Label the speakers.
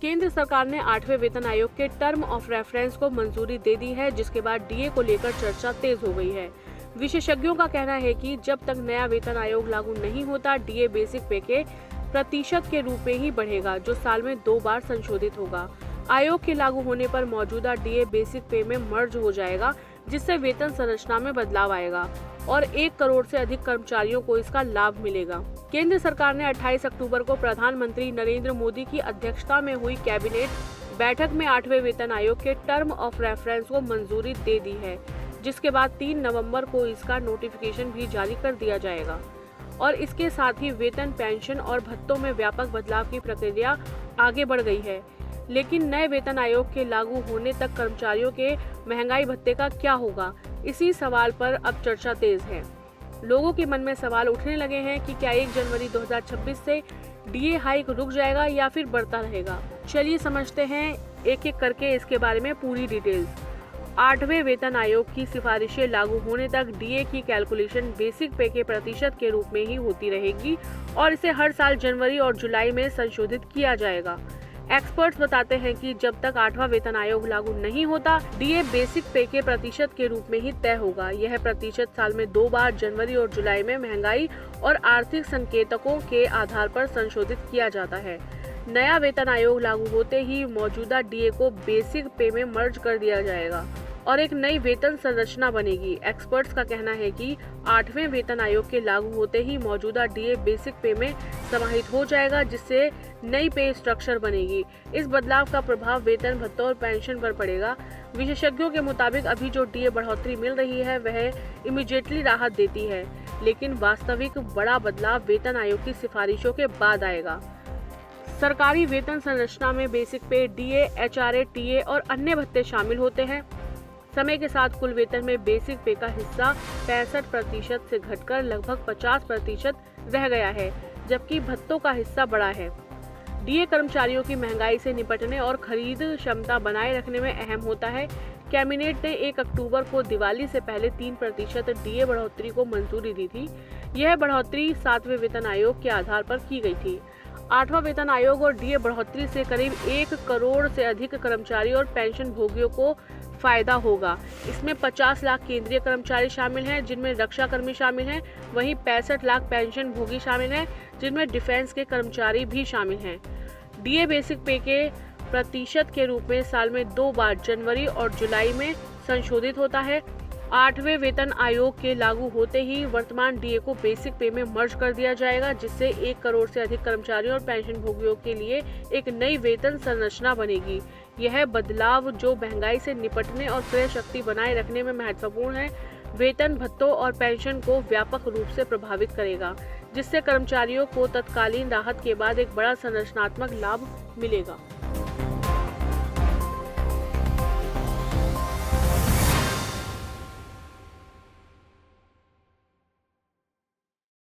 Speaker 1: केंद्र सरकार ने 8वें वेतन आयोग के टर्म ऑफ रेफरेंस को मंजूरी दे दी है, जिसके बाद डीए को लेकर चर्चा तेज हो गई है। विशेषज्ञों का कहना है कि जब तक नया वेतन आयोग लागू नहीं होता, डीए बेसिक पे के प्रतिशत के रूप में ही बढ़ेगा, जो साल में 2 बार संशोधित होगा। आयोग के लागू होने पर मौजूदा डीए बेसिक पे में मर्ज हो जाएगा, जिससे वेतन संरचना में बदलाव आएगा और 1 करोड़ से अधिक कर्मचारियों को इसका लाभ मिलेगा। केंद्र सरकार ने 28 अक्टूबर को प्रधानमंत्री नरेंद्र मोदी की अध्यक्षता में हुई कैबिनेट बैठक में 8वें वेतन आयोग के टर्म ऑफ रेफरेंस को मंजूरी दे दी है, जिसके बाद 3 नवंबर को इसका नोटिफिकेशन भी जारी कर दिया जाएगा और इसके साथ ही वेतन, पेंशन और भत्तों में व्यापक बदलाव की प्रक्रिया आगे बढ़ गई है। लेकिन नए वेतन आयोग के लागू होने तक कर्मचारियों के महंगाई भत्ते का क्या होगा, इसी सवाल पर अब चर्चा तेज है। लोगों के मन में सवाल उठने लगे हैं कि क्या 1 जनवरी 2026 से डीए हाइक रुक जाएगा या फिर बढ़ता रहेगा। चलिए समझते हैं एक एक करके इसके बारे में पूरी डिटेल्स। 8वें वेतन आयोग की सिफारिशें लागू होने तक डीए की कैलकुलेशन बेसिक पे के प्रतिशत के रूप में ही होती रहेगी और इसे हर साल जनवरी और जुलाई में संशोधित किया जाएगा। एक्सपर्ट्स बताते हैं कि जब तक 8वां वेतन आयोग लागू नहीं होता, डीए बेसिक पे के प्रतिशत के रूप में ही तय होगा। यह प्रतिशत साल में 2 बार जनवरी और जुलाई में महंगाई और आर्थिक संकेतकों के आधार पर संशोधित किया जाता है। नया वेतन आयोग लागू होते ही मौजूदा डीए को बेसिक पे में मर्ज कर दिया जाएगा और एक नई वेतन संरचना बनेगी। एक्सपर्ट्स का कहना है कि 8वें वेतन आयोग के लागू होते ही मौजूदा डीए बेसिक पे में समाहित हो जाएगा, जिससे नई पे स्ट्रक्चर बनेगी। इस बदलाव का प्रभाव वेतन, भत्तों और पेंशन पर पड़ेगा। विशेषज्ञों के मुताबिक अभी जो डीए बढ़ोतरी मिल रही है वह इमीडिएटली राहत देती है, लेकिन वास्तविक बड़ा बदलाव वेतन आयोग की सिफारिशों के बाद आएगा। सरकारी वेतन संरचना में बेसिक पे, डीए, एचआरए, टीए और अन्य भत्ते शामिल होते हैं। समय के साथ कुल वेतन में बेसिक पे का हिस्सा 65% से घटकर लगभग 50% रह गया है, जबकि भत्तों का हिस्सा बढ़ा है। डीए कर्मचारियों की महंगाई से निपटने और खरीद क्षमता बनाए रखने में अहम होता है। कैबिनेट ने 1 अक्टूबर को दिवाली से पहले 3% डीए बढ़ोतरी को मंजूरी दी थी। यह बढ़ोतरी 7वें वेतन आयोग के आधार पर की गई थी। 8वां वेतन आयोग और डीए बढ़ोतरी से करीब 1 करोड़ से अधिक कर्मचारी और पेंशन भोगियों को फायदा होगा। इसमें 50 लाख केंद्रीय कर्मचारी शामिल हैं, जिनमें रक्षा कर्मी शामिल हैं। वहीं 65 लाख पेंशन भोगी शामिल हैं, जिनमें डिफेंस के कर्मचारी भी शामिल हैं। डीए बेसिक पे के प्रतिशत के रूप में साल में 2 बार जनवरी और जुलाई में संशोधित होता है। 8वें वेतन आयोग के लागू होते ही वर्तमान डीए को बेसिक पे में मर्ज कर दिया जाएगा, जिससे 1 करोड़ से अधिक कर्मचारियों और पेंशन भोगियों के लिए एक नई वेतन संरचना बनेगी। यह बदलाव, जो महंगाई से निपटने और क्रय शक्ति बनाए रखने में महत्वपूर्ण है, वेतन, भत्तों और पेंशन को व्यापक रूप से प्रभावित करेगा, जिससे कर्मचारियों को तत्कालीन राहत के बाद एक बड़ा संरचनात्मक लाभ मिलेगा।